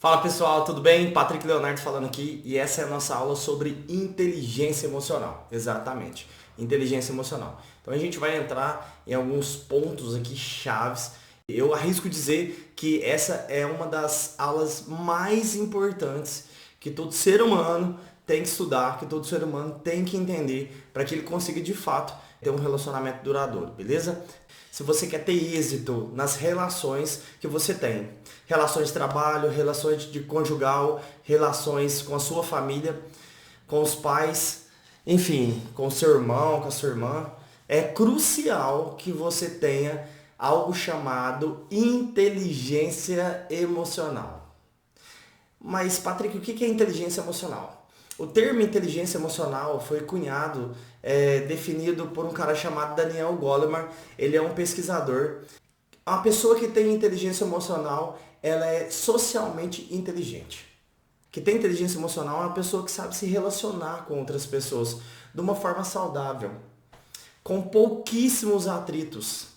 Fala pessoal, tudo bem? Patrick Leonardo falando aqui e essa é a nossa aula sobre inteligência emocional. Exatamente, inteligência emocional. Então a gente vai entrar em alguns pontos aqui chaves. Eu arrisco dizer que essa é uma das aulas mais importantes que todo ser humano tem que estudar, que todo ser humano tem que entender para que ele consiga de fato ter um relacionamento duradouro, beleza? Se você quer ter êxito nas relações que você tem, relações de trabalho, relações de conjugal, relações com a sua família, com os pais, enfim, com o seu irmão, com a sua irmã, é crucial que você tenha algo chamado inteligência emocional. Mas, Patrick, o que é inteligência emocional? O termo inteligência emocional foi cunhado, definido por um cara chamado Daniel Goleman. Ele é um pesquisador. Uma pessoa que tem inteligência emocional, ela é socialmente inteligente. Que tem inteligência emocional é uma pessoa que sabe se relacionar com outras pessoas de uma forma saudável, com pouquíssimos atritos,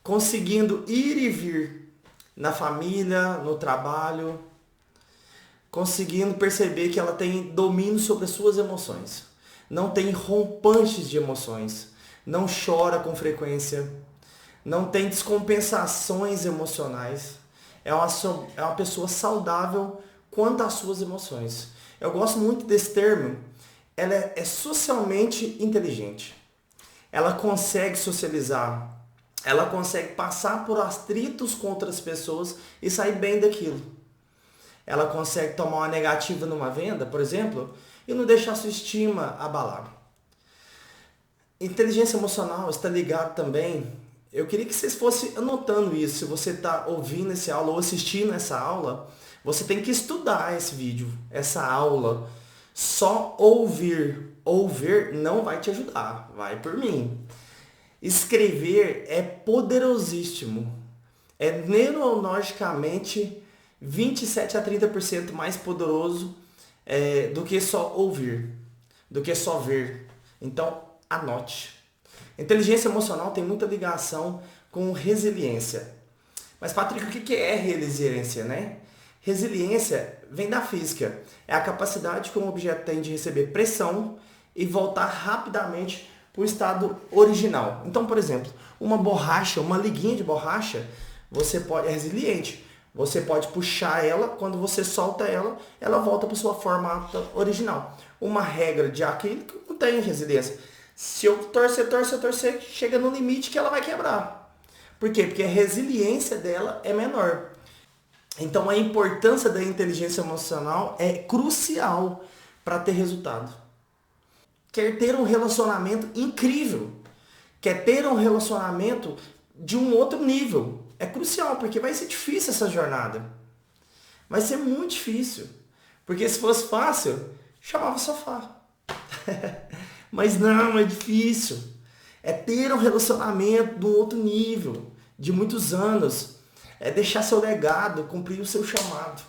conseguindo ir e vir na família, no trabalho, conseguindo perceber que ela tem domínio sobre as suas emoções. Não tem rompantes de emoções. Não chora com frequência. Não tem descompensações emocionais. É uma pessoa saudável quanto às suas emoções. Eu gosto muito desse termo. Ela é socialmente inteligente. Ela consegue socializar. Ela consegue passar por atritos com outras pessoas e sair bem daquilo. Ela consegue tomar uma negativa numa venda, por exemplo, e não deixar sua estima abalar. Inteligência emocional está ligado também. Eu queria que vocês fossem anotando isso. Se você está ouvindo essa aula ou assistindo essa aula, você tem que estudar esse vídeo, essa aula. Só ouvir não vai te ajudar. Vai por mim. Escrever é poderosíssimo. É neurologicamente 27 a 30% mais poderoso do que só ouvir, do que só ver. Então, anote. Inteligência emocional tem muita ligação com resiliência. Mas, Patrick, o que é resiliência, né? Resiliência vem da física. É a capacidade que um objeto tem de receber pressão e voltar rapidamente para o estado original. Então, por exemplo, uma borracha, uma liguinha de borracha, é resiliente. Você pode puxar ela, quando você solta ela, ela volta para sua forma original. Uma regra de acrílico não tem resiliência. Se eu torcer, chega no limite que ela vai quebrar. Por quê? Porque a resiliência dela é menor. Então a importância da inteligência emocional é crucial para ter resultado. Quer ter um relacionamento incrível. Quer ter um relacionamento de um outro nível. É crucial, porque vai ser difícil essa jornada. Vai ser muito difícil. Porque se fosse fácil, chamava sofá. Mas não, é difícil. É ter um relacionamento de um outro nível, de muitos anos. É deixar seu legado, cumprir o seu chamado.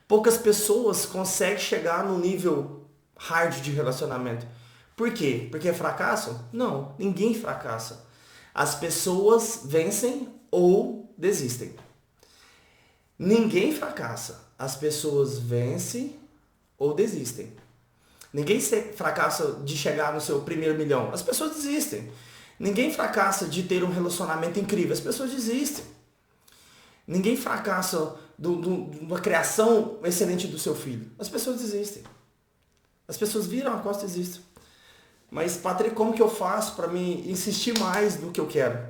Poucas pessoas conseguem chegar no nível hard de relacionamento. Por quê? Porque é fracasso? Não, ninguém fracassa. As pessoas vencem ou desistem. Ninguém fracassa. As pessoas vencem ou desistem. Ninguém fracassa de chegar no seu primeiro milhão. As pessoas desistem. Ninguém fracassa de ter um relacionamento incrível. As pessoas desistem. Ninguém fracassa de uma criação excelente do seu filho. As pessoas desistem. As pessoas viram a costa e desistem. Mas, Patrick, como que eu faço para me insistir mais do que eu quero?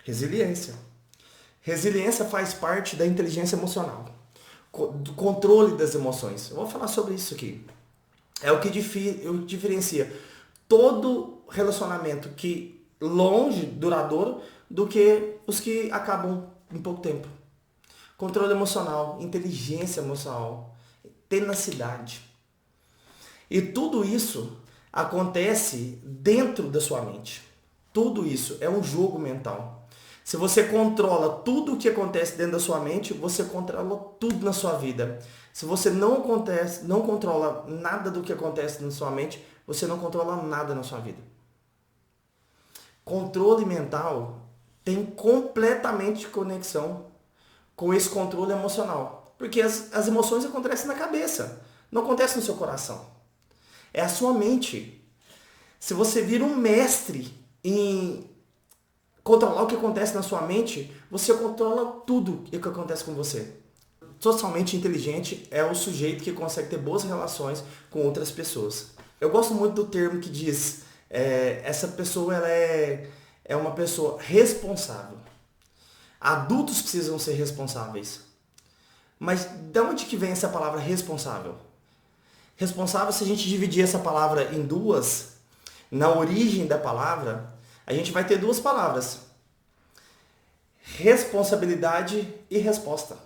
Resiliência. Resiliência faz parte da inteligência emocional, do controle das emoções. Eu vou falar sobre isso aqui. É o que diferencia todo relacionamento que longe, duradouro, do que os que acabam em pouco tempo. Controle emocional, inteligência emocional, tenacidade. E tudo isso acontece dentro da sua mente. Tudo isso é um jogo mental. Se você controla tudo o que acontece dentro da sua mente, você controla tudo na sua vida. Se você não controla nada do que acontece na sua mente, você não controla nada na sua vida. Controle mental tem completamente conexão com esse controle emocional. Porque as emoções acontecem na cabeça, não acontecem no seu coração. É a sua mente. Se você vira um mestre em controlar o que acontece na sua mente, você controla tudo o que acontece com você. Socialmente inteligente é o sujeito que consegue ter boas relações com outras pessoas. Eu gosto muito do termo que diz, essa pessoa ela é uma pessoa responsável. Adultos precisam ser responsáveis. Mas de onde que vem essa palavra responsável? Responsável, se a gente dividir essa palavra em duas, na origem da palavra, a gente vai ter duas palavras. Responsabilidade e resposta.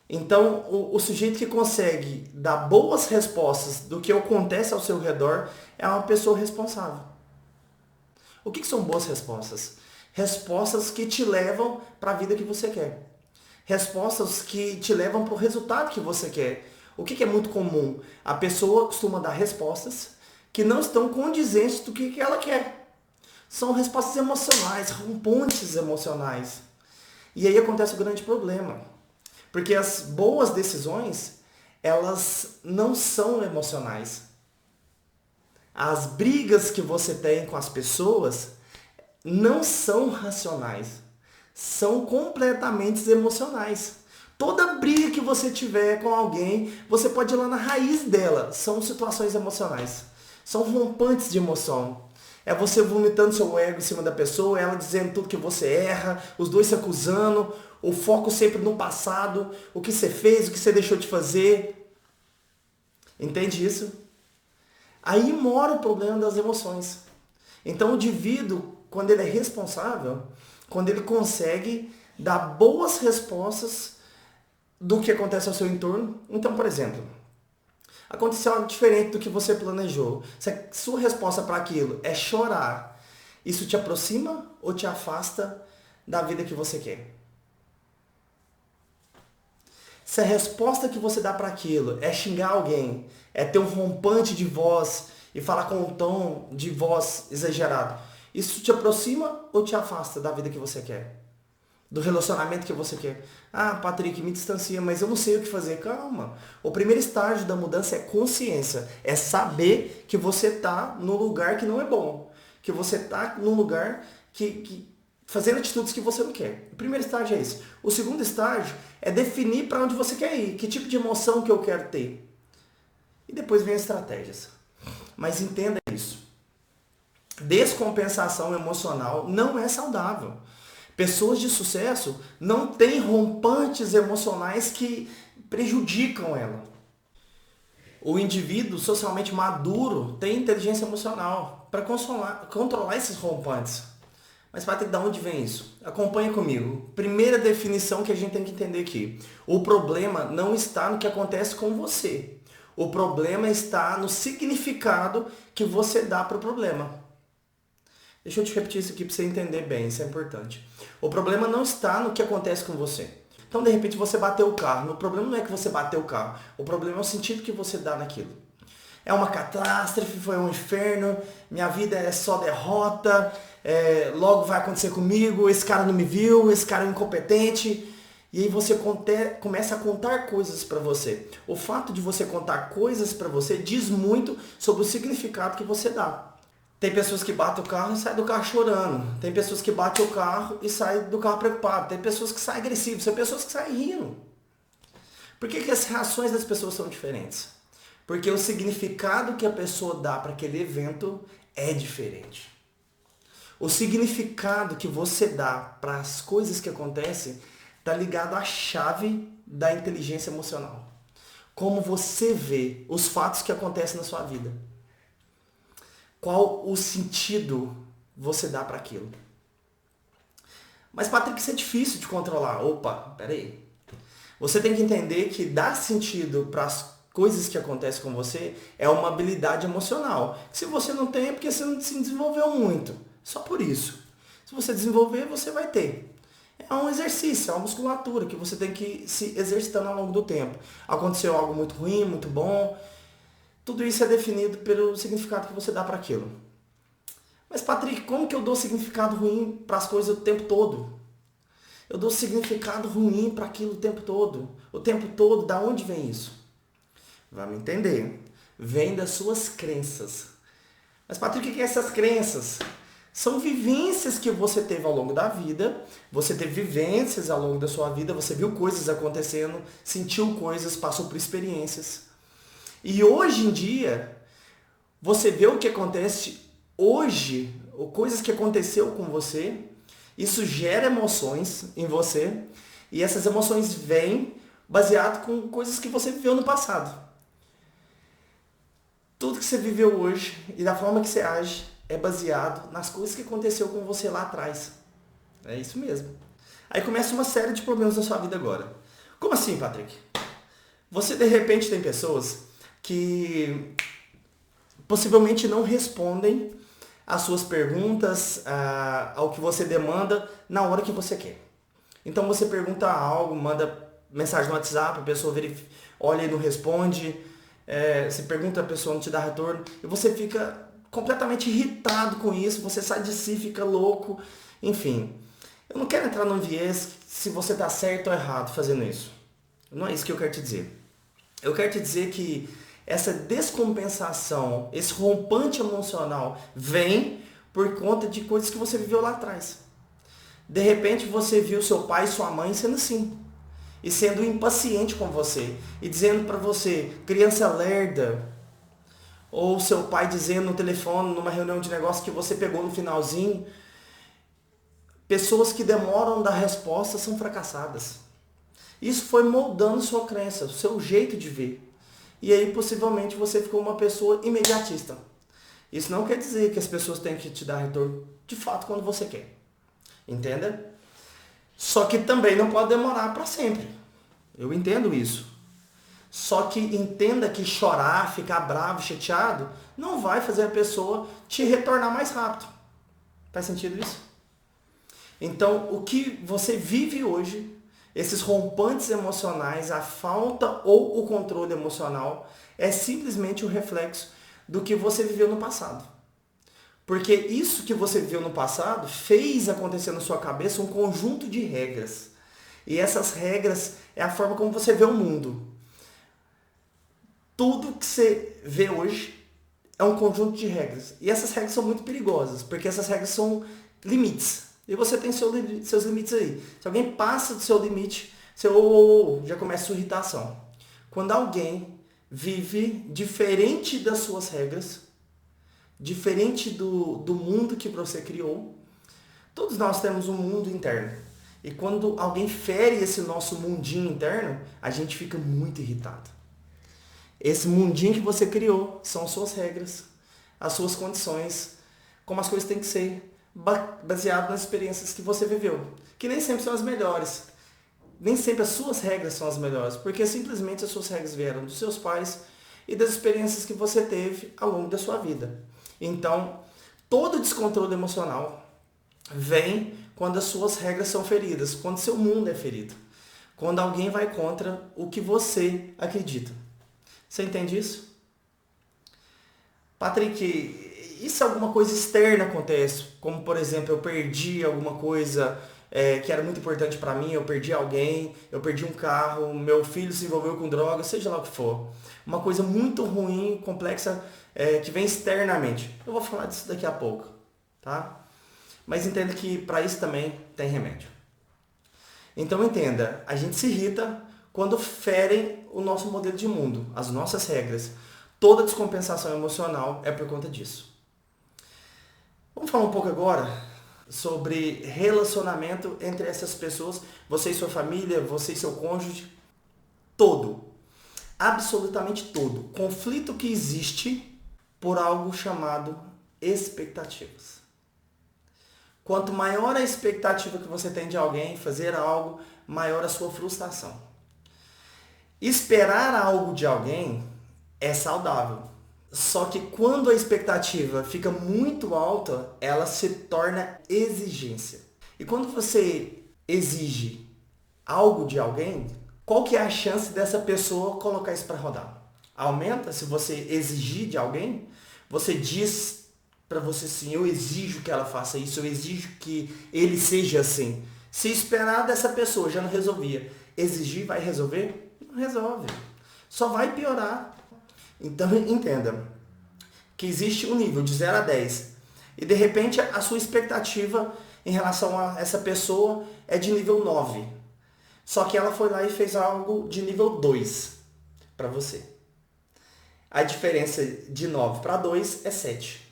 Então, o sujeito que consegue dar boas respostas do que acontece ao seu redor é uma pessoa responsável. O que são boas respostas? Respostas que te levam para a vida que você quer. Respostas que te levam para o resultado que você quer. O que é muito comum? A pessoa costuma dar respostas que não estão condizentes do que ela quer. São respostas emocionais, rompantes emocionais. E aí acontece o grande problema. Porque as boas decisões, elas não são emocionais. As brigas que você tem com as pessoas não são racionais. São completamente emocionais. Toda briga que você tiver com alguém, você pode ir lá na raiz dela. São situações emocionais. São rompantes de emoção. É você vomitando seu ego em cima da pessoa, ela dizendo tudo que você erra, os dois se acusando, o foco sempre no passado, o que você fez, o que você deixou de fazer. Entende isso? Aí mora o problema das emoções. Então o indivíduo, quando ele é responsável, quando ele consegue dar boas respostas do que acontece ao seu entorno. Então, por exemplo, aconteceu algo diferente do que você planejou. Se a sua resposta para aquilo é chorar, isso te aproxima ou te afasta da vida que você quer? Se a resposta que você dá para aquilo é xingar alguém, é ter um rompante de voz e falar com um tom de voz exagerado, isso te aproxima ou te afasta da vida que você quer? Do relacionamento que você quer? Ah, Patrick, me distancia, mas eu não sei o que fazer. Calma. O primeiro estágio da mudança é consciência. É saber que você está num lugar que não é bom. Que você está num lugar fazendo atitudes que você não quer. O primeiro estágio é esse. O segundo estágio é definir para onde você quer ir. Que tipo de emoção que eu quero ter. E depois vem as estratégias. Mas entenda isso. Descompensação emocional não é saudável. Pessoas de sucesso não têm rompantes emocionais que prejudicam ela. O indivíduo socialmente maduro tem inteligência emocional para controlar esses rompantes. Mas, Patrick, de onde vem isso? Acompanha comigo. Primeira definição que a gente tem que entender aqui. O problema não está no que acontece com você. O problema está no significado que você dá para o problema. Deixa eu te repetir isso aqui para você entender bem, isso é importante. O problema não está no que acontece com você. Então, de repente, você bateu o carro. O problema não é que você bateu o carro. O problema é o sentido que você dá naquilo. É uma catástrofe, foi um inferno, minha vida é só derrota, logo vai acontecer comigo, esse cara não me viu, esse cara é incompetente. E aí você começa a contar coisas para você. O fato de você contar coisas para você diz muito sobre o significado que você dá. Tem pessoas que batem o carro e saem do carro chorando. Tem pessoas que batem o carro e saem do carro preocupado. Tem pessoas que saem agressivas. Tem pessoas que saem rindo. Por que as reações das pessoas são diferentes? Porque o significado que a pessoa dá para aquele evento é diferente. O significado que você dá para as coisas que acontecem está ligado à chave da inteligência emocional. Como você vê os fatos que acontecem na sua vida. Qual o sentido você dá para aquilo? Mas, Patrick, isso é difícil de controlar. Opa, peraí. Você tem que entender que dar sentido para as coisas que acontecem com você é uma habilidade emocional. Se você não tem, é porque você não se desenvolveu muito. Só por isso. Se você desenvolver, você vai ter. É um exercício, é uma musculatura que você tem que ir se exercitando ao longo do tempo. Aconteceu algo muito ruim, muito bom. Tudo isso é definido pelo significado que você dá para aquilo. Mas, Patrick, como que eu dou significado ruim para as coisas o tempo todo? Eu dou significado ruim para aquilo o tempo todo. O tempo todo, da onde vem isso? Vamos entender. Vem das suas crenças. Mas, Patrick, o que é essas crenças? São vivências que você teve ao longo da vida. Você teve vivências ao longo da sua vida. Você viu coisas acontecendo, sentiu coisas, passou por experiências. E hoje em dia, você vê o que acontece hoje, ou coisas que aconteceu com você. Isso gera emoções em você. E essas emoções vêm baseado com coisas que você viveu no passado. Tudo que você viveu hoje e da forma que você age é baseado nas coisas que aconteceu com você lá atrás. É isso mesmo. Aí começa uma série de problemas na sua vida agora. Como assim, Patrick? Você de repente tem pessoas que possivelmente não respondem às suas perguntas, ao que você demanda na hora que você quer. Então você pergunta algo, manda mensagem no WhatsApp, a pessoa olha e não responde. Você pergunta, a pessoa não te dá retorno. E você fica completamente irritado com isso. Você sai de si, fica louco. Enfim, eu não quero entrar num viés se você está certo ou errado fazendo isso. Não é isso que eu quero te dizer. Eu quero te dizer que essa descompensação, esse rompante emocional vem por conta de coisas que você viveu lá atrás. De repente você viu seu pai e sua mãe sendo assim. E sendo impaciente com você. E dizendo para você, criança lerda. Ou seu pai dizendo no telefone, numa reunião de negócio que você pegou no finalzinho. Pessoas que demoram dar resposta são fracassadas. Isso foi moldando sua crença, o seu jeito de ver. E aí possivelmente você ficou uma pessoa imediatista. Isso não quer dizer que as pessoas têm que te dar retorno de fato quando você quer. Entenda? Só que também não pode demorar para sempre. Eu entendo isso. Só que entenda que chorar, ficar bravo, chateado, não vai fazer a pessoa te retornar mais rápido. Faz sentido isso? Então, o que você vive hoje, esses rompantes emocionais, a falta ou o controle emocional, é simplesmente o reflexo do que você viveu no passado. Porque isso que você viveu no passado fez acontecer na sua cabeça um conjunto de regras. E essas regras é a forma como você vê o mundo. Tudo que você vê hoje é um conjunto de regras. E essas regras são muito perigosas, porque essas regras são limites. E você tem seus limites aí. Se alguém passa do seu limite, você já começa a sua irritação. Quando alguém vive diferente das suas regras, diferente do mundo que você criou, todos nós temos um mundo interno. E quando alguém fere esse nosso mundinho interno, a gente fica muito irritado. Esse mundinho que você criou são suas regras, as suas condições, como as coisas têm que ser, baseado nas experiências que você viveu. Que nem sempre são as melhores. Nem sempre as suas regras são as melhores, porque simplesmente as suas regras vieram dos seus pais e das experiências que você teve ao longo da sua vida. Então, todo descontrole emocional vem quando as suas regras são feridas, quando seu mundo é ferido, quando alguém vai contra o que você acredita. Você entende isso? Patrick, e se alguma coisa externa acontece? Como, por exemplo, eu perdi alguma coisa que era muito importante para mim, eu perdi alguém, eu perdi um carro, meu filho se envolveu com droga, seja lá o que for. Uma coisa muito ruim, complexa, que vem externamente. Eu vou falar disso daqui a pouco, tá? Mas entenda que para isso também tem remédio. Então entenda, a gente se irrita quando ferem o nosso modelo de mundo, as nossas regras. Toda descompensação emocional é por conta disso. Vamos falar um pouco agora sobre relacionamento entre essas pessoas, você e sua família, você e seu cônjuge, todo, absolutamente todo, conflito que existe por algo chamado expectativas. Quanto maior a expectativa que você tem de alguém fazer algo, maior a sua frustração. Esperar algo de alguém é saudável. Só que quando a expectativa fica muito alta, ela se torna exigência. E quando você exige algo de alguém, qual que é a chance dessa pessoa colocar isso para rodar? Aumenta se você exigir de alguém? Você diz para você assim, eu exijo que ela faça isso, eu exijo que ele seja assim. Se esperar dessa pessoa já não resolvia, exigir vai resolver? Não resolve. Só vai piorar. Então entenda que existe um nível de 0 a 10 e de repente a sua expectativa em relação a essa pessoa é de nível 9. Só que ela foi lá e fez algo de nível 2 para você. A diferença de 9 para 2 é 7.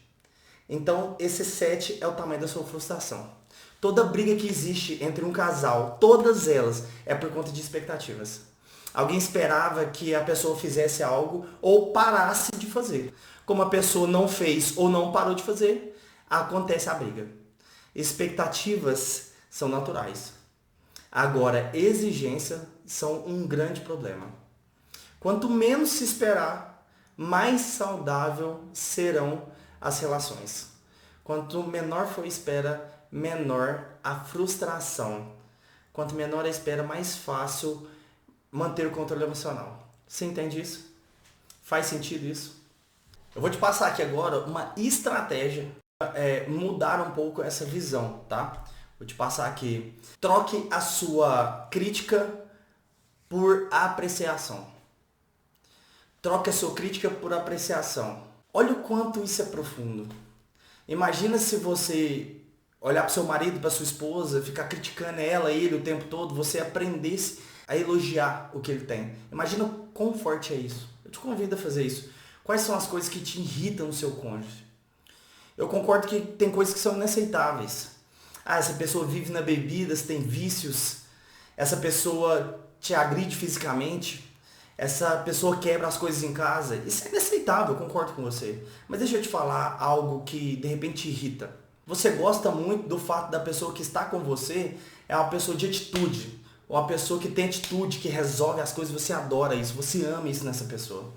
Então esse 7 é o tamanho da sua frustração. Toda briga que existe entre um casal, todas elas, é por conta de expectativas. Alguém esperava que a pessoa fizesse algo ou parasse de fazer. Como a pessoa não fez ou não parou de fazer, acontece a briga. Expectativas são naturais. Agora, exigências são um grande problema. Quanto menos se esperar, mais saudável serão as relações. Quanto menor for a espera, menor a frustração. Quanto menor a espera, mais fácil manter o controle emocional. Você entende isso? Faz sentido isso? Eu vou te passar aqui agora uma estratégia para mudar um pouco essa visão, tá? Vou te passar aqui. Troque a sua crítica por apreciação. Troque a sua crítica por apreciação. Olha o quanto isso é profundo. Imagina se você olhar para seu marido, para sua esposa, ficar criticando ela, ele o tempo todo, você aprendesse a elogiar o que ele tem. Imagina o quão forte é isso. Eu te convido a fazer isso. Quais são as coisas que te irritam no seu cônjuge? Eu concordo que tem coisas que são inaceitáveis. Ah, essa pessoa vive na bebida, tem vícios. Essa pessoa te agride fisicamente. Essa pessoa quebra as coisas em casa. Isso é inaceitável, eu concordo com você. Mas deixa eu te falar algo que de repente te irrita. Você gosta muito do fato da pessoa que está com você é uma pessoa de atitude. Uma pessoa que tem atitude, que resolve as coisas. Você adora isso, você ama isso nessa pessoa.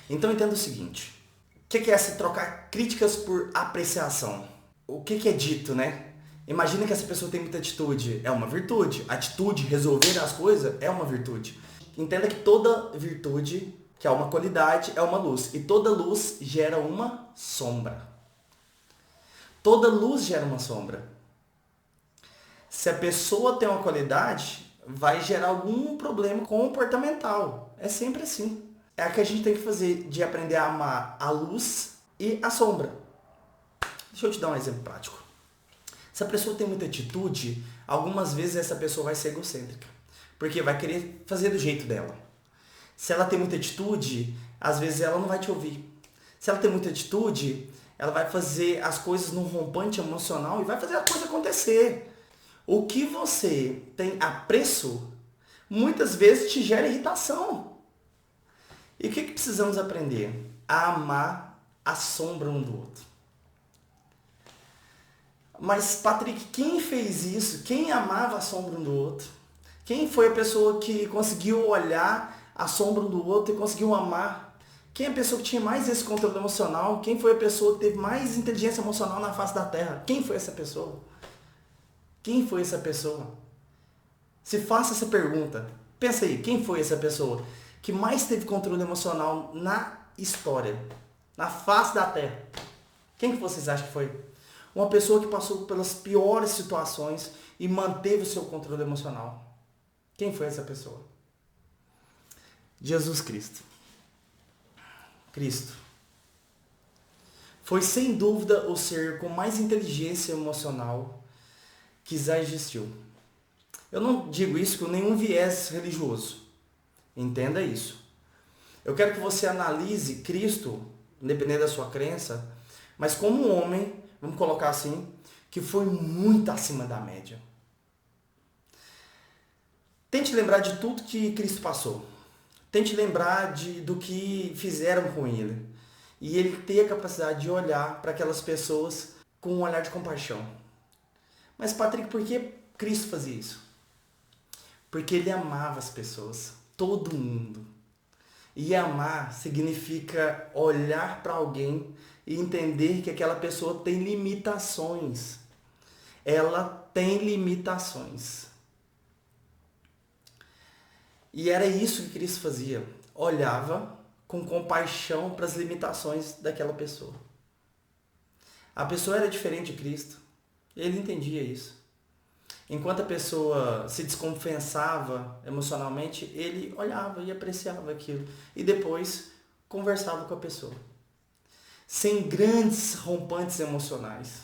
Então entenda o seguinte. O que é se trocar críticas por apreciação? O que é dito, né? Imagina que essa pessoa tem muita atitude. É uma virtude. Atitude, resolver as coisas, é uma virtude. Entenda que toda virtude, que é uma qualidade, é uma luz. E toda luz gera uma sombra. Toda luz gera uma sombra. Se a pessoa tem uma qualidade, vai gerar algum problema comportamental. É sempre assim. É o que a gente tem que fazer, de aprender a amar a luz e a sombra. Deixa eu te dar um exemplo prático. Se a pessoa tem muita atitude, algumas vezes essa pessoa vai ser egocêntrica. Porque vai querer fazer do jeito dela. Se ela tem muita atitude, às vezes ela não vai te ouvir. Se ela tem muita atitude, ela vai fazer as coisas num rompante emocional e vai fazer a coisa acontecer. O que você tem apreço, muitas vezes te gera irritação. E o que precisamos aprender? A amar a sombra um do outro. Mas, Patrick, quem fez isso? Quem amava a sombra um do outro? Quem foi a pessoa que conseguiu olhar a sombra um do outro e conseguiu amar? Quem é a pessoa que tinha mais esse controle emocional? Quem foi a pessoa que teve mais inteligência emocional na face da Terra? Quem foi essa pessoa? Quem foi essa pessoa? Se faça essa pergunta. Pensa aí, quem foi essa pessoa que mais teve controle emocional na história? Na face da Terra? Quem que vocês acham que foi? Uma pessoa que passou pelas piores situações e manteve o seu controle emocional. Quem foi essa pessoa? Jesus Cristo. Cristo foi sem dúvida o ser com mais inteligência emocional que já existiu. Eu não digo isso com nenhum viés religioso. Entenda isso. Eu quero que você analise Cristo, independente da sua crença, mas como um homem, vamos colocar assim, que foi muito acima da média. Tente lembrar de tudo que Cristo passou. Tente lembrar do que fizeram com ele. E ele ter a capacidade de olhar para aquelas pessoas com um olhar de compaixão. Mas, Patrick, por que Cristo fazia isso? Porque ele amava as pessoas, todo mundo. E amar significa olhar para alguém e entender que aquela pessoa tem limitações. Ela tem limitações. E era isso que Cristo fazia. Olhava com compaixão para as limitações daquela pessoa. A pessoa era diferente de Cristo. Ele entendia isso. Enquanto a pessoa se descompensava emocionalmente, ele olhava e apreciava aquilo. E depois conversava com a pessoa. Sem grandes rompantes emocionais.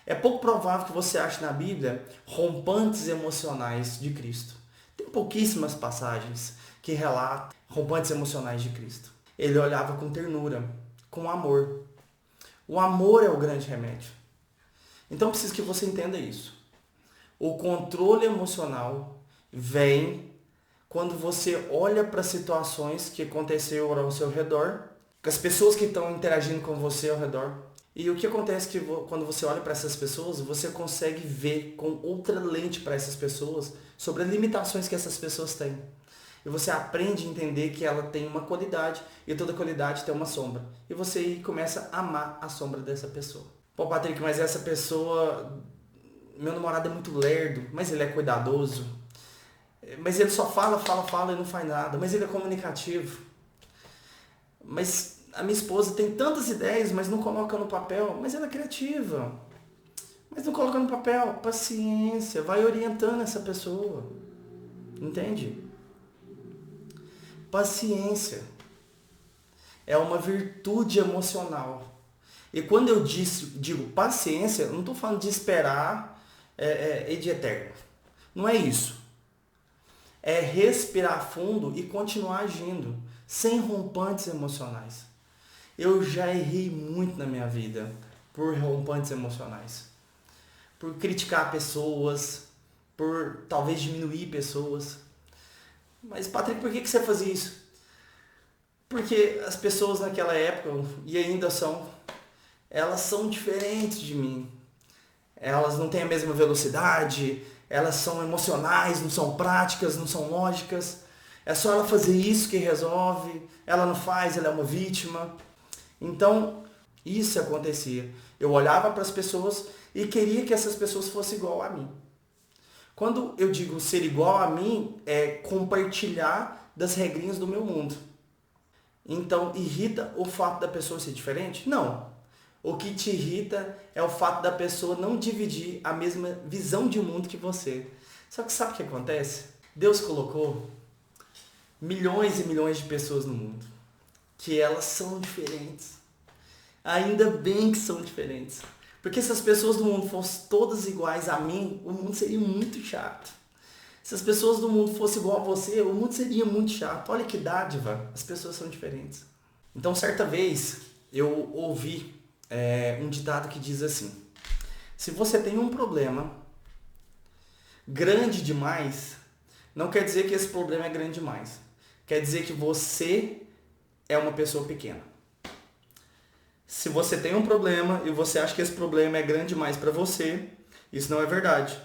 É pouco provável que você ache na Bíblia rompantes emocionais de Cristo. Tem pouquíssimas passagens que relatam rompantes emocionais de Cristo. Ele olhava com ternura, com amor. O amor é o grande remédio. Então preciso que você entenda isso. O controle emocional vem quando você olha para situações que aconteceram ao seu redor, com as pessoas que estão interagindo com você ao redor. E o que acontece é que quando você olha para essas pessoas, você consegue ver com outra lente para essas pessoas sobre as limitações que essas pessoas têm. E você aprende a entender que ela tem uma qualidade e toda qualidade tem uma sombra. E você começa a amar a sombra dessa pessoa. Pô, Patrick, mas essa pessoa... Meu namorado é muito lerdo, mas ele é cuidadoso. Mas ele só fala e não faz nada. Mas ele é comunicativo. Mas a minha esposa tem tantas ideias, mas não coloca no papel. Mas ela é criativa. Mas não coloca no papel. Paciência, vai orientando essa pessoa. Entende? Paciência é uma virtude emocional. E quando eu digo paciência, eu não estou falando de esperar e de eterno. Não é isso. É respirar fundo e continuar agindo, sem rompantes emocionais. Eu já errei muito na minha vida por rompantes emocionais. Por criticar pessoas, por talvez diminuir pessoas. Mas, Patrick, por que você fazia isso? Porque as pessoas naquela época, e ainda são, elas são diferentes de mim. Elas não têm a mesma velocidade, elas são emocionais, não são práticas, não são lógicas. É só ela fazer isso que resolve, ela não faz, ela é uma vítima. Então, isso acontecia. Eu olhava para as pessoas e queria que essas pessoas fossem igual a mim. Quando eu digo ser igual a mim, é compartilhar das regrinhas do meu mundo. Então, irrita o fato da pessoa ser diferente? Não. O que te irrita é o fato da pessoa não dividir a mesma visão de mundo que você. Só que sabe o que acontece? Deus colocou milhões e milhões de pessoas no mundo. Que elas são diferentes. Ainda bem que são diferentes. Porque se as pessoas do mundo fossem todas iguais a mim, o mundo seria muito chato. Se as pessoas do mundo fossem igual a você, o mundo seria muito chato. Olha que dádiva, as pessoas são diferentes. Então, certa vez, eu ouvi um ditado que diz assim: se você tem um problema grande demais, não quer dizer que esse problema é grande demais. Quer dizer que você é uma pessoa pequena. Se você tem um problema e você acha que esse problema é grande demais para você, isso não é verdade.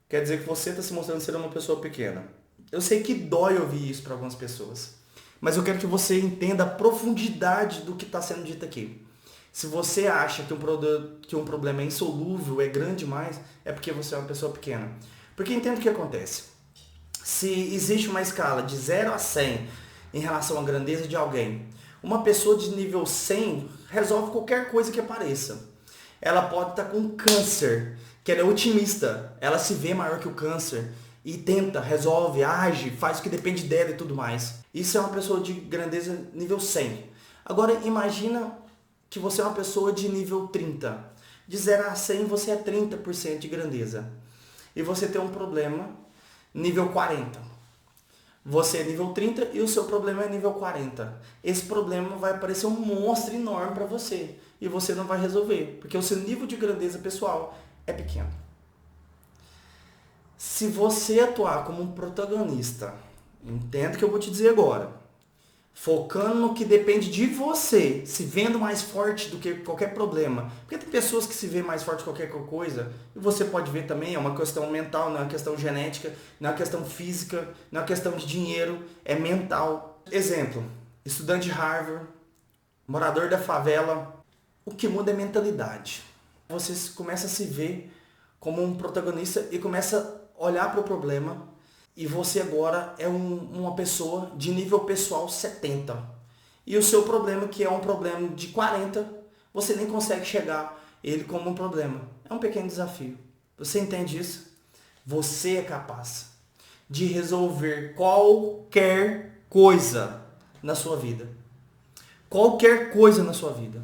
Quer dizer que você está se mostrando ser uma pessoa pequena. Eu sei que dói ouvir isso para algumas pessoas, mas eu quero que você entenda a profundidade do que está sendo dito aqui. Se você acha que um problema é insolúvel, é grande demais, é porque você é uma pessoa pequena. Porque entenda o que acontece. Se existe uma escala de 0 a 100 em relação à grandeza de alguém, uma pessoa de nível 100 resolve qualquer coisa que apareça. Ela pode estar com câncer, que ela é otimista, ela se vê maior que o câncer e tenta, resolve, age, faz o que depende dela e tudo mais. Isso é uma pessoa de grandeza nível 100. Agora imagina que você é uma pessoa de nível 30. De 0 a 100 você é 30% de grandeza. E você tem um problema nível 40. Você é nível 30 e o seu problema é nível 40. Esse problema vai parecer um monstro enorme para você. E você não vai resolver, porque o seu nível de grandeza pessoal é pequeno. Se você atuar como um protagonista, entenda o que eu vou te dizer agora, focando no que depende de você, se vendo mais forte do que qualquer problema. Porque tem pessoas que se vêem mais forte que qualquer coisa, e você pode ver também, é uma questão mental, não é uma questão genética, não é uma questão física, não é uma questão de dinheiro, é mental. Exemplo, estudante de Harvard, morador da favela, o que muda é mentalidade. Você começa a se ver como um protagonista e começa a olhar para o problema. E você agora é uma pessoa de nível pessoal 70. E o seu problema, que é um problema de 40, você nem consegue chegar ele como um problema. É um pequeno desafio. Você entende isso? Você é capaz de resolver qualquer coisa na sua vida. Qualquer coisa na sua vida.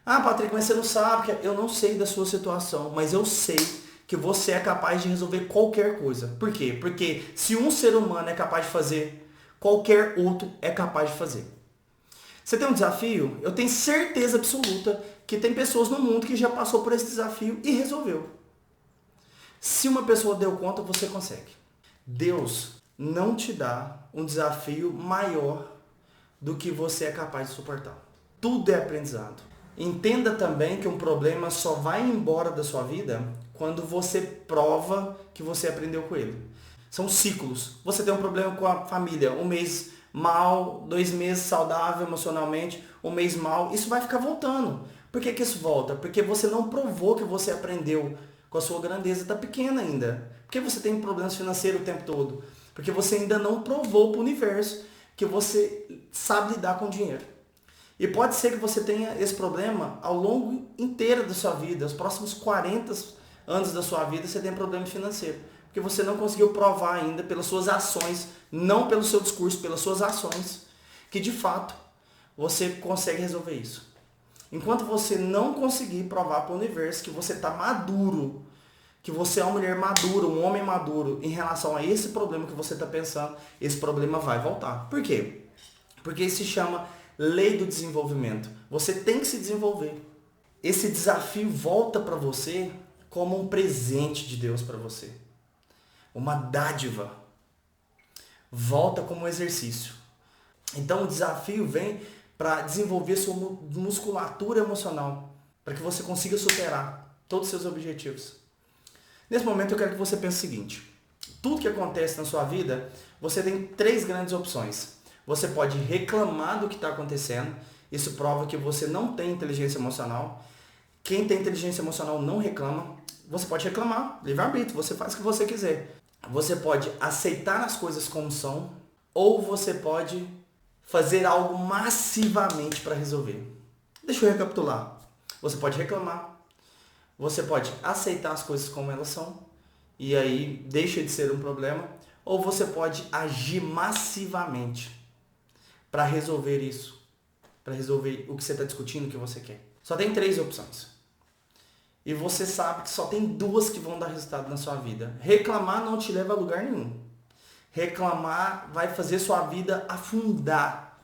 Ah, Patrick, mas você não sabe. Eu não sei da sua situação, mas eu sei que você é capaz de resolver qualquer coisa. Por quê? Porque se um ser humano é capaz de fazer, qualquer outro é capaz de fazer. Você tem um desafio? Eu tenho certeza absoluta que tem pessoas no mundo que já passou por esse desafio e resolveu. Se uma pessoa deu conta, você consegue. Deus não te dá um desafio maior do que você é capaz de suportar. Tudo é aprendizado. Entenda também que um problema só vai embora da sua vida quando você prova que você aprendeu com ele. São ciclos. Você tem um problema com a família, um mês mal, 2 meses saudável emocionalmente, um mês mal, isso vai ficar voltando. Por que isso volta? Porque você não provou que você aprendeu com a sua grandeza, está pequena ainda. Por que você tem problemas financeiros o tempo todo? Porque você ainda não provou para o universo que você sabe lidar com dinheiro. E pode ser que você tenha esse problema ao longo inteiro da sua vida, os próximos 40 anos da sua vida você tem problema financeiro. Porque você não conseguiu provar ainda pelas suas ações, não pelo seu discurso, pelas suas ações, que de fato você consegue resolver isso. Enquanto você não conseguir provar para o universo que você está maduro, que você é uma mulher madura, um homem maduro em relação a esse problema que você está pensando, esse problema vai voltar. Por quê? Porque isso se chama lei do desenvolvimento. Você tem que se desenvolver. Esse desafio volta para você como um presente de Deus para você. Uma dádiva. Volta como um exercício. Então o desafio vem para desenvolver sua musculatura emocional, para que você consiga superar todos os seus objetivos. Nesse momento eu quero que você pense o seguinte: tudo que acontece na sua vida, você tem 3 grandes opções. Você pode reclamar do que está acontecendo, isso prova que você não tem inteligência emocional. Quem tem inteligência emocional não reclama. Você pode reclamar, livre-arbítrio, você faz o que você quiser. Você pode aceitar as coisas como são, ou você pode fazer algo massivamente para resolver. Deixa eu recapitular. Você pode reclamar, você pode aceitar as coisas como elas são, e aí deixa de ser um problema, ou você pode agir massivamente para resolver isso, para resolver o que você está discutindo, o que você quer. Só tem 3 opções. E você sabe que só tem 2 que vão dar resultado na sua vida. Reclamar não te leva a lugar nenhum. Reclamar vai fazer sua vida afundar.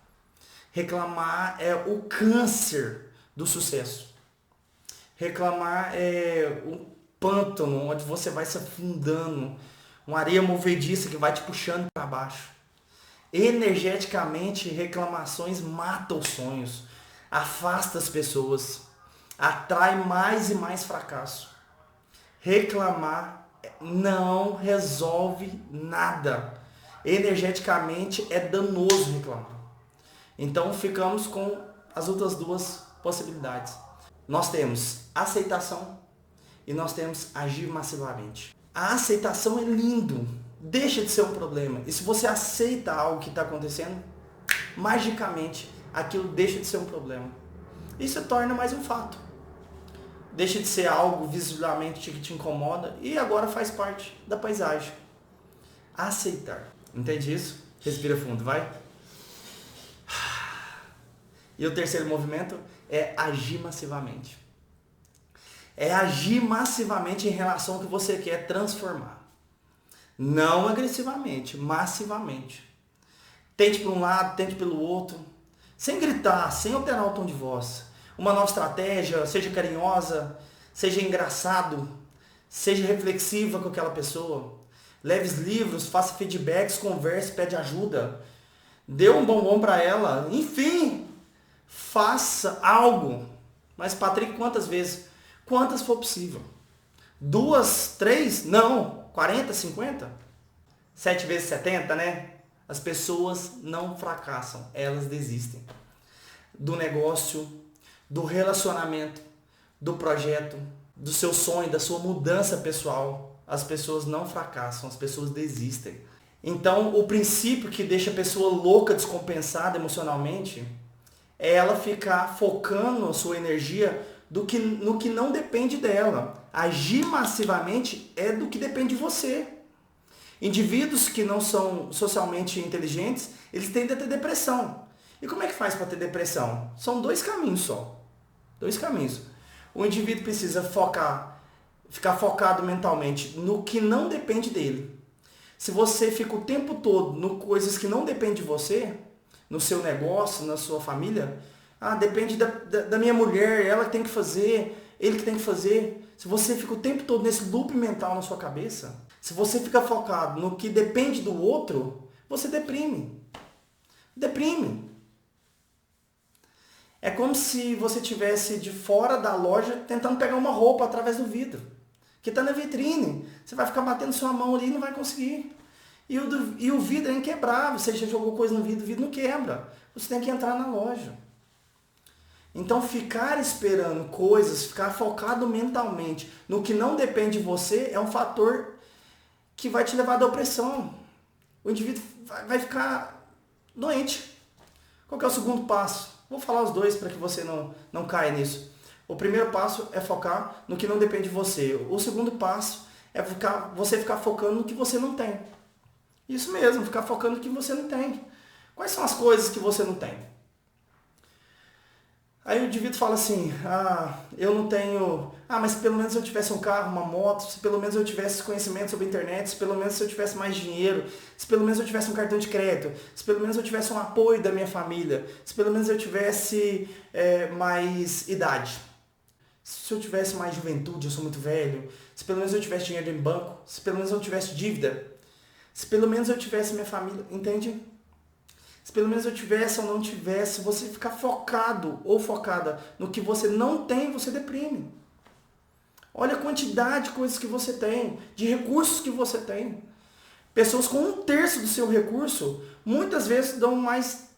Reclamar é o câncer do sucesso. Reclamar é um pântano onde você vai se afundando, uma areia movediça que vai te puxando para baixo. Energeticamente, reclamações matam os sonhos, afasta as pessoas, atrai mais e mais fracasso. Reclamar não resolve nada. Energeticamente é danoso reclamar. Então ficamos com as outras 2 possibilidades. Nós temos aceitação e nós temos agir massivamente. A aceitação é lindo, deixa de ser um problema. E se você aceita algo que está acontecendo, magicamente aquilo deixa de ser um problema. Isso se torna mais um fato. Deixa de ser algo visivelmente que te incomoda e agora faz parte da paisagem. Aceitar. Entende isso? Respira fundo, vai. E o terceiro movimento é agir massivamente. É agir massivamente em relação ao que você quer transformar. Não agressivamente, massivamente. Tente para um lado, tente pelo outro. Sem gritar, sem alterar o tom de voz. Uma nova estratégia, seja carinhosa, seja engraçado, seja reflexiva com aquela pessoa. Leve os livros, faça feedbacks, converse, pede ajuda. Dê um bombom para ela. Enfim, faça algo. Mas Patrick, quantas vezes? Quantas for possível. 2, 3? Não. 40, 50? 7 vezes 70, né? As pessoas não fracassam, elas desistem. Do negócio, do relacionamento, do projeto, do seu sonho, da sua mudança pessoal. As pessoas não fracassam, as pessoas desistem. Então, o princípio que deixa a pessoa louca, descompensada emocionalmente, é ela ficar focando a sua energia no que não depende dela. Agir massivamente é do que depende de você. Indivíduos que não são socialmente inteligentes, eles tendem a ter depressão. E como é que faz para ter depressão? São dois caminhos só. Dois caminhos. O indivíduo precisa ficar focado mentalmente no que não depende dele. Se você fica o tempo todo no coisas que não dependem de você, no seu negócio, na sua família, depende da minha mulher, ela que tem que fazer, ele que tem que fazer. Se você fica o tempo todo nesse loop mental na sua cabeça, se você fica focado no que depende do outro, você deprime. Deprime. É como se você estivesse de fora da loja tentando pegar uma roupa através do vidro, que está na vitrine. Você vai ficar batendo sua mão ali e não vai conseguir. E o vidro é inquebrável. Você já jogou coisa no vidro, o vidro não quebra. Você tem que entrar na loja. Então ficar esperando coisas, ficar focado mentalmente no que não depende de você é um fator que vai te levar à depressão. O indivíduo vai ficar doente. Qual que é o segundo passo? Vou falar os dois para que você não caia nisso. O primeiro passo é focar no que não depende de você. O segundo passo é você ficar focando no que você não tem. Isso mesmo, ficar focando no que você não tem. Quais são as coisas que você não tem? Aí o indivíduo fala assim, eu não tenho... mas se pelo menos eu tivesse um carro, uma moto, se pelo menos eu tivesse conhecimento sobre a internet, se pelo menos eu tivesse mais dinheiro, se pelo menos eu tivesse um cartão de crédito, se pelo menos eu tivesse um apoio da minha família, se pelo menos eu tivesse mais idade, se eu tivesse mais juventude, eu sou muito velho, se pelo menos eu tivesse dinheiro em banco, se pelo menos eu tivesse dívida, se pelo menos eu tivesse minha família, entende? Se pelo menos eu tivesse ou não tivesse, você ficar focado ou focada no que você não tem, você deprime. Olha a quantidade de coisas que você tem, de recursos que você tem. Pessoas com 1/3 do seu recurso, muitas vezes dão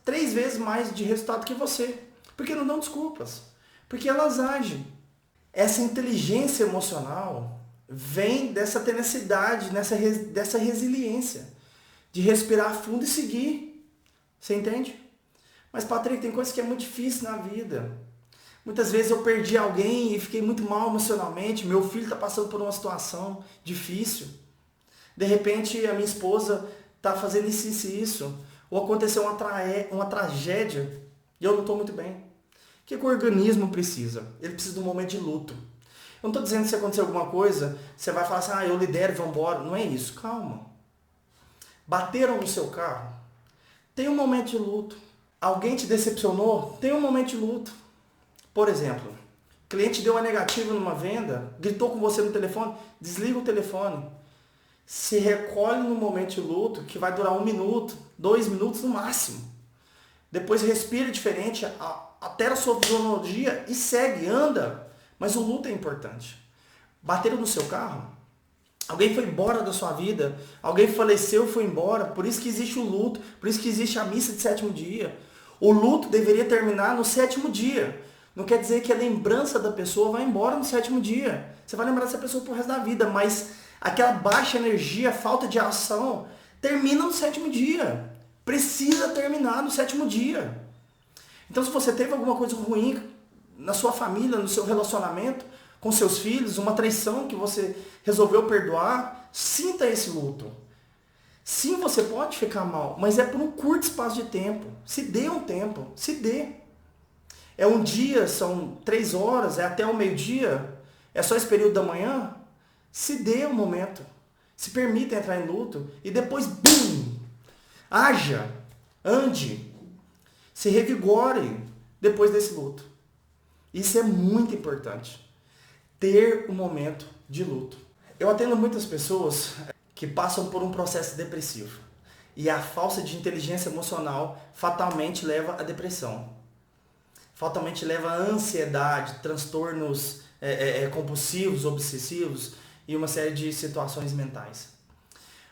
3 vezes mais de resultado que você. Porque não dão desculpas. Porque elas agem. Essa inteligência emocional vem dessa tenacidade, dessa resiliência. De respirar fundo e seguir. Você entende? Mas, Patrick, tem coisa que é muito difícil na vida. Muitas vezes eu perdi alguém e fiquei muito mal emocionalmente. Meu filho está passando por uma situação difícil. De repente, a minha esposa está fazendo isso. Ou aconteceu uma tragédia e eu não estou muito bem. O que o organismo precisa? Ele precisa de um momento de luto. Eu não estou dizendo que se acontecer alguma coisa, você vai falar assim, eu lidero e vamos embora. Não é isso, calma. Bateram no seu carro? Tem um momento de luto. Alguém te decepcionou? Tem um momento de luto. Por exemplo, o cliente deu uma negativa numa venda, gritou com você no telefone, desliga o telefone. Se recolhe no momento de luto, que vai durar 1 minuto, 2 minutos no máximo. Depois respira diferente, altera a sua fisiologia e segue, anda. Mas o luto é importante. Bateram no seu carro? Alguém foi embora da sua vida, alguém faleceu e foi embora, por isso que existe o luto, por isso que existe a missa de 7º dia. O luto deveria terminar no 7º dia. Não quer dizer que a lembrança da pessoa vai embora no 7º dia. Você vai lembrar dessa pessoa pro resto da vida, mas aquela baixa energia, falta de ação, termina no 7º dia. Precisa terminar no 7º dia. Então se você teve alguma coisa ruim na sua família, no seu relacionamento, com seus filhos, uma traição que você resolveu perdoar, sinta esse luto. Sim, você pode ficar mal, mas é por um curto espaço de tempo. Se dê um tempo, se dê. É um dia, são 3 horas, é até o meio-dia, é só esse período da manhã. Se dê um momento. Se permita entrar em luto e depois, bum! Haja, ande, se revigore depois desse luto. Isso é muito importante. Ter um momento de luto. Eu atendo muitas pessoas que passam por um processo depressivo. E a falta de inteligência emocional fatalmente leva à depressão. Fatalmente leva à ansiedade, transtornos compulsivos, obsessivos e uma série de situações mentais.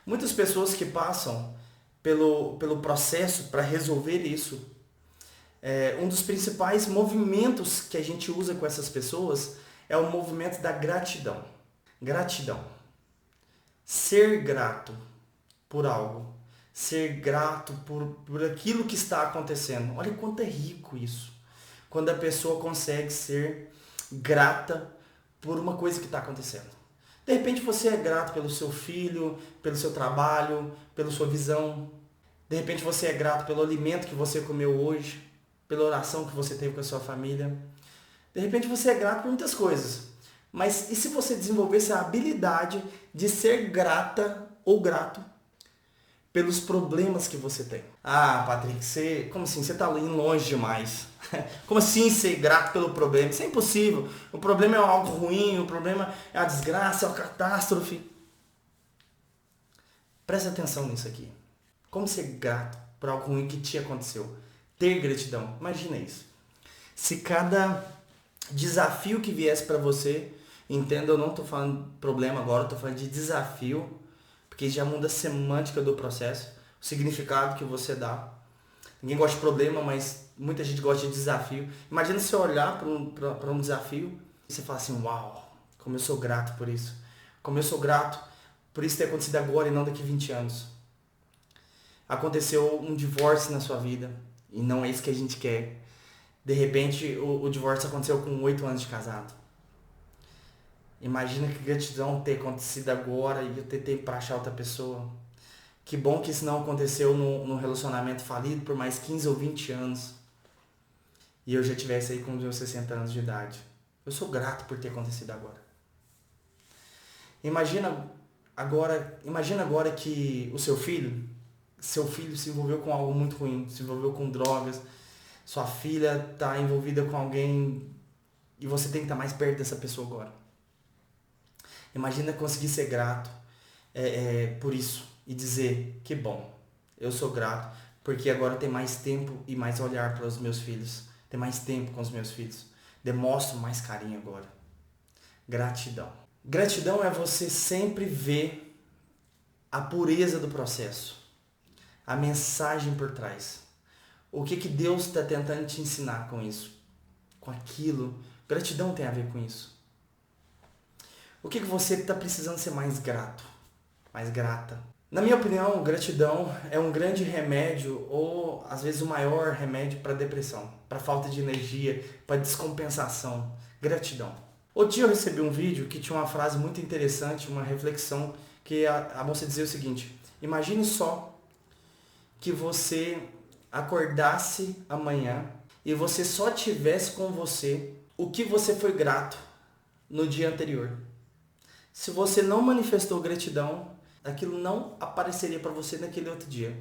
Muitas pessoas que passam pelo processo para resolver isso, um dos principais movimentos que a gente usa com essas pessoas é o movimento da gratidão. Gratidão. Ser grato por algo. Ser grato por aquilo que está acontecendo. Olha quanto é rico isso. Quando a pessoa consegue ser grata por uma coisa que está acontecendo. De repente você é grato pelo seu filho, pelo seu trabalho, pela sua visão. De repente você é grato pelo alimento que você comeu hoje, pela oração que você teve com a sua família. De repente você é grato por muitas coisas. Mas e se você desenvolvesse a habilidade de ser grata ou grato pelos problemas que você tem? Ah, Patrick, como assim? Você está indo longe demais. Como assim ser grato pelo problema? Isso é impossível. O problema é algo ruim, o problema é a desgraça, é a catástrofe. Presta atenção nisso aqui. Como ser grato por algo ruim que te aconteceu? Ter gratidão. Imagina isso. Se cada desafio que viesse para você, entenda, eu não estou falando de problema agora, estou falando de desafio, porque já muda a semântica do processo, o significado que você dá. Ninguém gosta de problema, mas muita gente gosta de desafio. Imagina você olhar para um desafio e você falar assim, uau, como eu sou grato por isso. Como eu sou grato por isso ter acontecido agora e não daqui 20 anos. Aconteceu um divórcio na sua vida e não é isso que a gente quer. De repente o divórcio aconteceu com 8 anos de casado. Imagina que gratidão ter acontecido agora e eu ter tempo para achar outra pessoa. Que bom que isso não aconteceu no relacionamento falido por mais 15 ou 20 anos. E eu já tivesse aí com os meus 60 anos de idade. Eu sou grato por ter acontecido agora. Imagina agora que o seu filho se envolveu com algo muito ruim, se envolveu com drogas, sua filha está envolvida com alguém e você tem que estar mais perto dessa pessoa agora. Imagina conseguir ser grato por isso e dizer, que bom, eu sou grato porque agora tem mais tempo e mais olhar para os meus filhos, tem mais tempo com os meus filhos, demonstro mais carinho agora. Gratidão. Gratidão é você sempre ver a pureza do processo, a mensagem por trás. O que Deus está tentando te ensinar com isso? Com aquilo. Gratidão tem a ver com isso. O que você está precisando ser mais grato? Mais grata? Na minha opinião, gratidão é um grande remédio, ou às vezes o maior remédio para depressão, para falta de energia, para descompensação. Gratidão. Outro dia eu recebi um vídeo que tinha uma frase muito interessante, uma reflexão, que a moça dizia o seguinte: imagine só que você acordasse amanhã e você só tivesse com você o que você foi grato no dia anterior. Se você não manifestou gratidão, aquilo não apareceria para você naquele outro dia.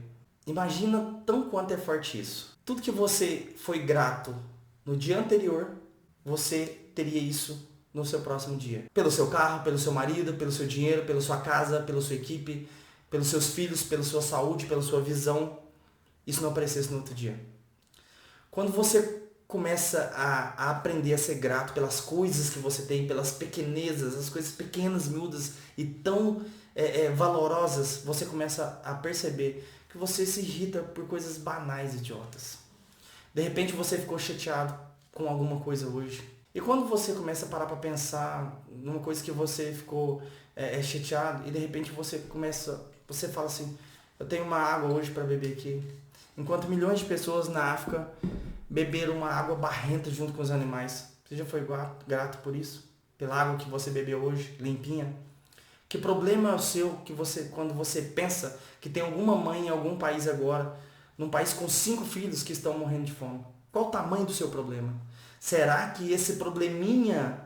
Imagina tão quanto é forte isso. Tudo que você foi grato no dia anterior, você teria isso no seu próximo dia. Pelo seu carro, pelo seu marido, pelo seu dinheiro, pela sua casa, pela sua equipe, pelos seus filhos, pela sua saúde, pela sua visão. Isso não aparecesse no outro dia. Quando você começa a aprender a ser grato pelas coisas que você tem, pelas pequenezas, as coisas pequenas, miúdas e tão valorosas, você começa a perceber que você se irrita por coisas banais, idiotas. De repente você ficou chateado com alguma coisa hoje. E quando você começa a parar para pensar numa coisa que você ficou chateado, e de repente você fala assim, eu tenho uma água hoje para beber aqui. Enquanto milhões de pessoas na África beberam uma água barrenta junto com os animais. Você já foi grato por isso? Pela água que você bebeu hoje, limpinha? Que problema é o seu quando você pensa que tem alguma mãe em algum país agora, num país com 5 filhos que estão morrendo de fome? Qual o tamanho do seu problema? Será que esse probleminha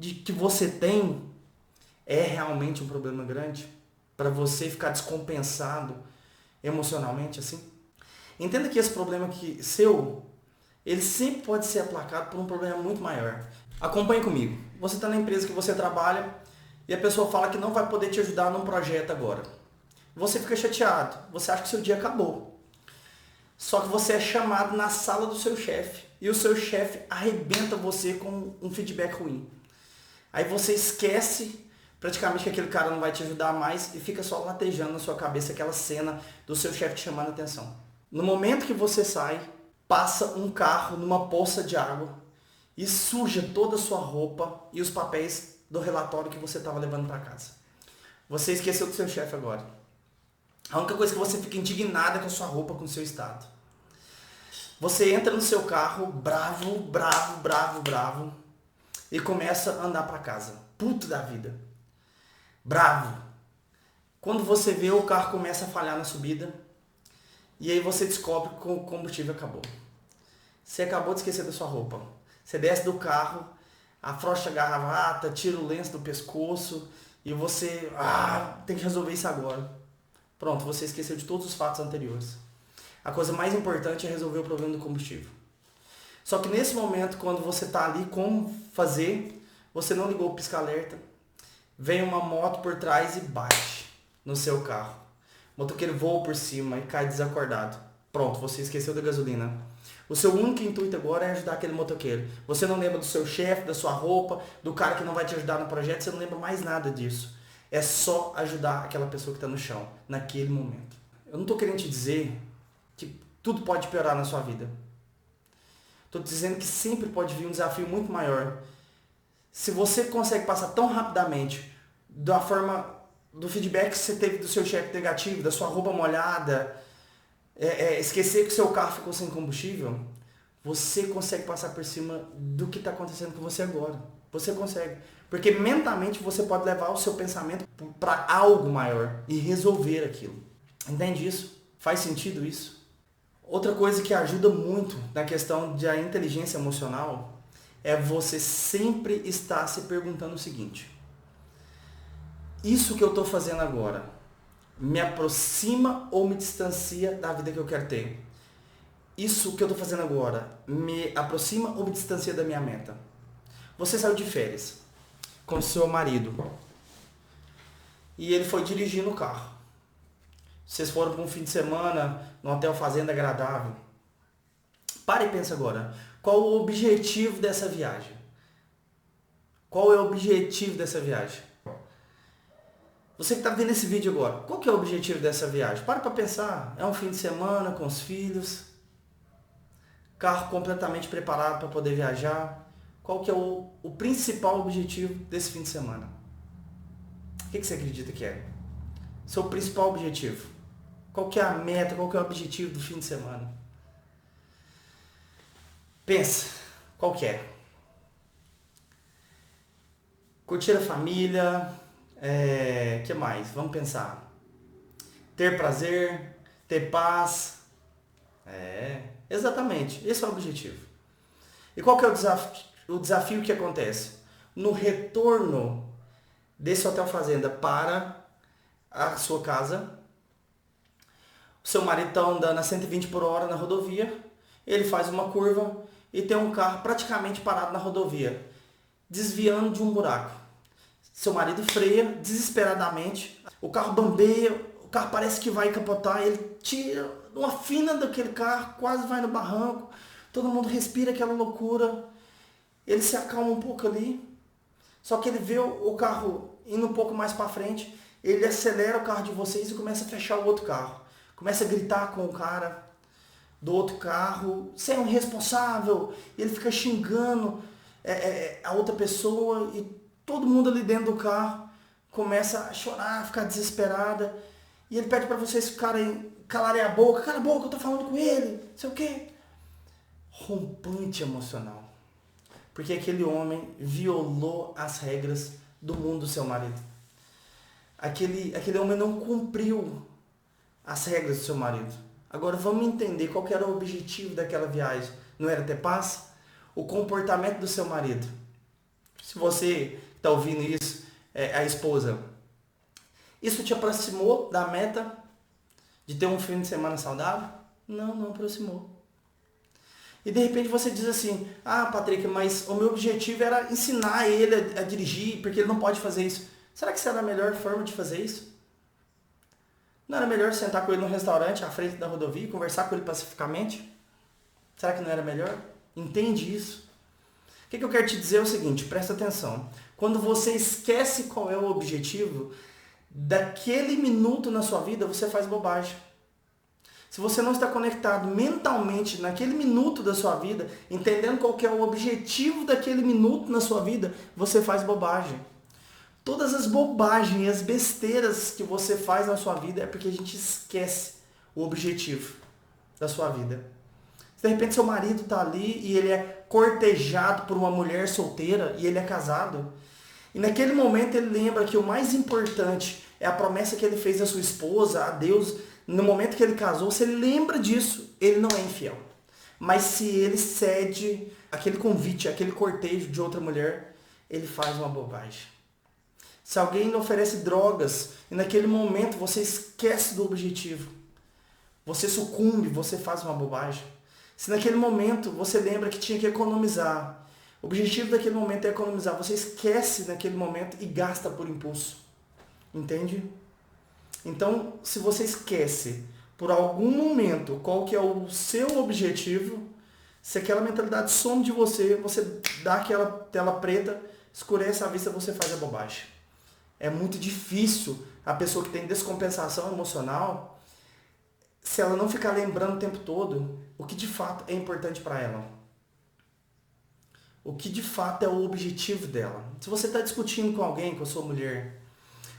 que você tem é realmente um problema grande? Para você ficar descompensado emocionalmente assim? Entenda que esse problema ele sempre pode ser aplacado por um problema muito maior. Acompanhe comigo. Você está na empresa que você trabalha e a pessoa fala que não vai poder te ajudar num projeto agora. Você fica chateado, você acha que seu dia acabou. Só que você é chamado na sala do seu chefe e o seu chefe arrebenta você com um feedback ruim. Aí você esquece praticamente que aquele cara não vai te ajudar mais e fica só latejando na sua cabeça aquela cena do seu chefe te chamando a atenção. No momento que você sai, passa um carro numa poça de água e suja toda a sua roupa e os papéis do relatório que você estava levando para casa. Você esqueceu do seu chefe agora. A única coisa que você fica indignado é com a sua roupa, com o seu estado. Você entra no seu carro bravo, bravo, bravo, bravo. e começa a andar para casa. Puto da vida. Bravo. Quando você vê, o carro começa a falhar na subida e aí você descobre que o combustível acabou. Você acabou de esquecer da sua roupa. Você desce do carro, afrouxa a gravata, tira o lenço do pescoço e você tem que resolver isso agora. Pronto, você esqueceu de todos os fatos anteriores. A coisa mais importante é resolver o problema do combustível. Só que nesse momento, quando você está ali como fazer, você não ligou o pisca-alerta, vem uma moto por trás e bate no seu carro. O motoqueiro voa por cima e cai desacordado. Pronto, você esqueceu da gasolina. O seu único intuito agora é ajudar aquele motoqueiro. Você não lembra do seu chefe, da sua roupa, do cara que não vai te ajudar no projeto, você não lembra mais nada disso. É só ajudar aquela pessoa que está no chão, naquele momento. Eu não estou querendo te dizer que tudo pode piorar na sua vida. Estou dizendo que sempre pode vir um desafio muito maior. Se você consegue passar tão rapidamente da forma do feedback que você teve do seu chefe negativo, da sua roupa molhada, esquecer que o seu carro ficou sem combustível, você consegue passar por cima do que está acontecendo com você agora. Você consegue. Porque mentalmente você pode levar o seu pensamento para algo maior e resolver aquilo. Entende isso? Faz sentido isso? Outra coisa que ajuda muito na questão da inteligência emocional é você sempre estar se perguntando o seguinte: isso que eu estou fazendo agora me aproxima ou me distancia da vida que eu quero ter? Isso que eu estou fazendo agora me aproxima ou me distancia da minha meta? Você saiu de férias com seu marido e ele foi dirigindo o carro. Vocês foram para um fim de semana num hotel fazenda agradável. Para e pensa agora. Qual o objetivo dessa viagem? Qual é o objetivo dessa viagem? Você que está vendo esse vídeo agora, qual que é o objetivo dessa viagem? Para pensar. É um fim de semana com os filhos. Carro completamente preparado para poder viajar. Qual que é o principal objetivo desse fim de semana? O que você acredita que é? Seu principal objetivo? Qual que é a meta? Qual que é o objetivo do fim de semana? Pensa, qual que é? Curtir a família, que mais? Vamos pensar. Ter prazer, ter paz. Exatamente, esse é o objetivo. E qual que é o desafio que acontece? No retorno desse hotel fazenda para a sua casa, o seu marido está andando a 120 por hora na rodovia, ele faz uma curva e tem um carro praticamente parado na rodovia, desviando de um buraco. Seu marido freia desesperadamente, o carro bambeia, o carro parece que vai capotar, ele tira uma fina daquele carro, quase vai no barranco, todo mundo respira aquela loucura, ele se acalma um pouco ali, só que ele vê o carro indo um pouco mais para frente, ele acelera o carro de vocês e começa a fechar o outro carro. Começa a gritar com o cara do outro carro, você é um irresponsável, e ele fica xingando a outra pessoa e todo mundo ali dentro do carro começa a chorar, a ficar desesperada, e ele pede para vocês ficarem, calarem a boca, cala a boca, eu tô falando com ele, não sei o quê. Rompante emocional. Porque aquele homem violou as regras do mundo do seu marido. Aquele homem não cumpriu as regras do seu marido. Agora vamos entender qual que era o objetivo daquela viagem. Não era ter paz? O comportamento do seu marido. Se você está ouvindo isso, a esposa, isso te aproximou da meta de ter um fim de semana saudável? Não aproximou. E de repente você diz assim, Patrick, mas o meu objetivo era ensinar ele a dirigir, porque ele não pode fazer isso. Será que essa era a melhor forma de fazer isso? Não era melhor sentar com ele no restaurante à frente da rodovia e conversar com ele pacificamente? Será que não era melhor? Entende isso? O que eu quero te dizer é o seguinte, presta atenção. Quando você esquece qual é o objetivo, daquele minuto na sua vida você faz bobagem. Se você não está conectado mentalmente naquele minuto da sua vida, entendendo qual que é o objetivo daquele minuto na sua vida, você faz bobagem. Todas as bobagens e as besteiras que você faz na sua vida é porque a gente esquece o objetivo da sua vida. Você De repente seu marido está ali e ele é cortejado por uma mulher solteira e ele é casado. E naquele momento ele lembra que o mais importante é a promessa que ele fez à sua esposa, a Deus, no momento que ele casou. Se ele lembra disso, ele não é infiel. Mas se ele cede aquele convite, aquele cortejo de outra mulher, ele faz uma bobagem. Se alguém lhe oferece drogas e naquele momento você esquece do objetivo, você sucumbe, você faz uma bobagem. Se naquele momento você lembra que tinha que economizar, o objetivo daquele momento é economizar, você esquece naquele momento e gasta por impulso. Entende? Então, se você esquece por algum momento qual que é o seu objetivo, se aquela mentalidade some de você, você dá aquela tela preta, escurece a vista, você faz a bobagem. É muito difícil a pessoa que tem descompensação emocional, se ela não ficar lembrando o tempo todo o que de fato é importante para ela. O que de fato é o objetivo dela. Se você está discutindo com alguém, com a sua mulher,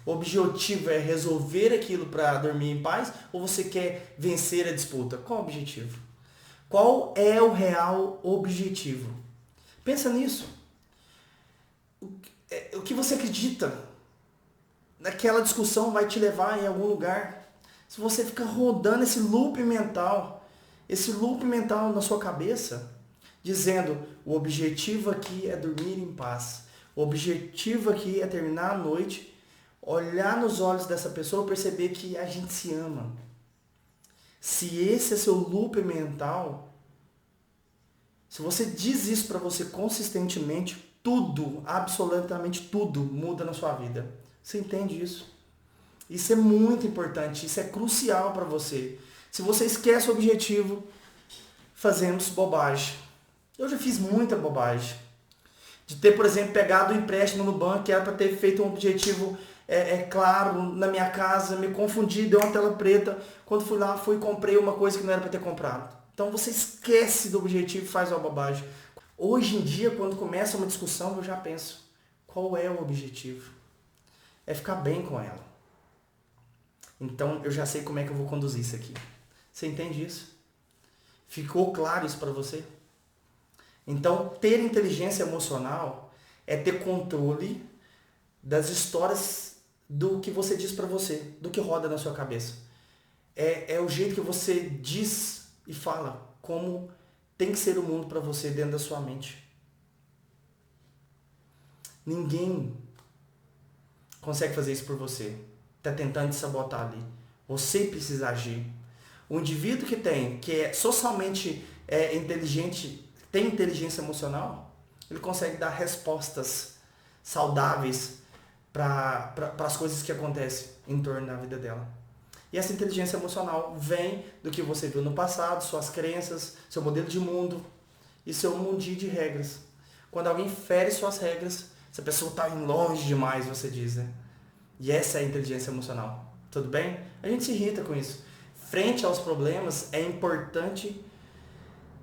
o objetivo é resolver aquilo para dormir em paz ou você quer vencer a disputa? Qual o objetivo? Qual é o real objetivo? Pensa nisso. O que você acredita naquela discussão vai te levar em algum lugar. Se você fica rodando esse loop mental na sua cabeça, dizendo, o objetivo aqui é dormir em paz. O objetivo aqui é terminar a noite, olhar nos olhos dessa pessoa e perceber que a gente se ama. Se esse é seu loop mental, se você diz isso para você consistentemente, tudo, absolutamente tudo muda na sua vida. Você entende isso? Isso é muito importante, isso é crucial para você. Se você esquece o objetivo, fazemos bobagem. Eu já fiz muita bobagem. De ter, por exemplo, pegado o empréstimo no banco, que era para ter feito um objetivo claro na minha casa, me confundi, deu uma tela preta. Quando fui lá, fui e comprei uma coisa que não era para ter comprado. Então você esquece do objetivo e faz uma bobagem. Hoje em dia, quando começa uma discussão, eu já penso, qual é o objetivo? É ficar bem com ela. Então eu já sei como é que eu vou conduzir isso aqui. Você entende isso? Ficou claro isso para você? Então, ter inteligência emocional é ter controle das histórias do que você diz para você, do que roda na sua cabeça. É o jeito que você diz e fala como tem que ser o mundo para você dentro da sua mente. Ninguém consegue fazer isso por você. Está tentando te sabotar ali. Você precisa agir. O indivíduo que é socialmente inteligente, tem inteligência emocional, ele consegue dar respostas saudáveis para as coisas que acontecem em torno da vida dela. E essa inteligência emocional vem do que você viu no passado, suas crenças, seu modelo de mundo e seu mundinho de regras. Quando alguém fere suas regras, essa pessoa está longe demais, você diz, né? E essa é a inteligência emocional. Tudo bem? A gente se irrita com isso. Frente aos problemas, é importante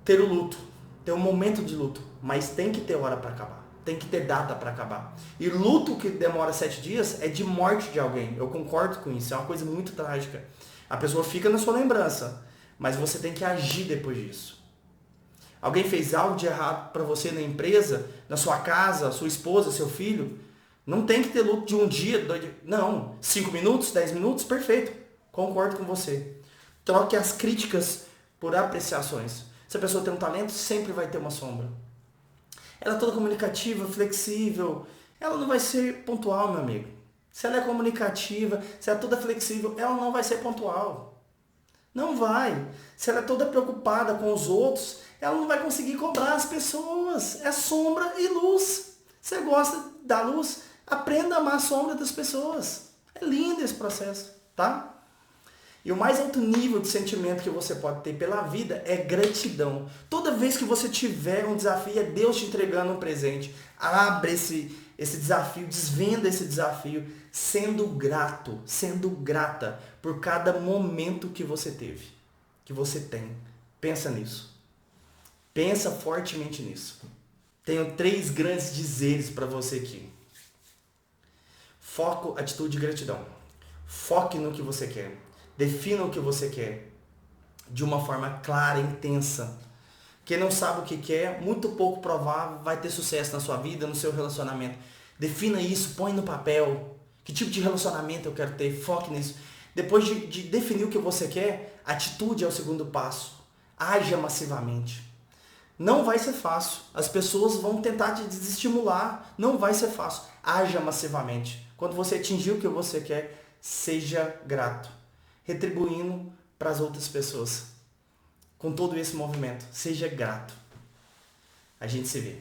ter o luto, ter um momento de luto, mas tem que ter hora para acabar, tem que ter data para acabar. E luto que demora 7 dias é de morte de alguém, eu concordo com isso, é uma coisa muito trágica. A pessoa fica na sua lembrança, mas você tem que agir depois disso. Alguém fez algo de errado para você na empresa, na sua casa, sua esposa, seu filho, não tem que ter luto de um dia, 2 dias, não, 5 minutos, 10 minutos, perfeito, concordo com você. Troque as críticas por apreciações. Se a pessoa tem um talento, sempre vai ter uma sombra. Ela é toda comunicativa, flexível. Ela não vai ser pontual, meu amigo. Se ela é comunicativa, se ela é toda flexível, ela não vai ser pontual. Não vai. Se ela é toda preocupada com os outros, ela não vai conseguir cobrar as pessoas. É sombra e luz. Você gosta da luz? Aprenda a amar a sombra das pessoas. É lindo esse processo, tá? E o mais alto nível de sentimento que você pode ter pela vida é gratidão. Toda vez que você tiver um desafio, é Deus te entregando um presente. Abre esse desafio, desvenda esse desafio, sendo grato, sendo grata por cada momento que você teve, que você tem. Pensa nisso. Pensa fortemente nisso. Tenho 3 grandes dizeres para você aqui. Foco, atitude e gratidão. Foque no que você quer. Defina o que você quer de uma forma clara e intensa. Quem não sabe o que quer, muito pouco provável vai ter sucesso na sua vida, no seu relacionamento. Defina isso, põe no papel. Que tipo de relacionamento eu quero ter? Foque nisso. Depois de definir o que você quer, atitude é o segundo passo. Haja massivamente. Não vai ser fácil. As pessoas vão tentar te desestimular. Não vai ser fácil. Haja massivamente. Quando você atingir o que você quer, seja grato. Retribuindo para as outras pessoas. Com todo esse movimento, seja grato. A gente se vê.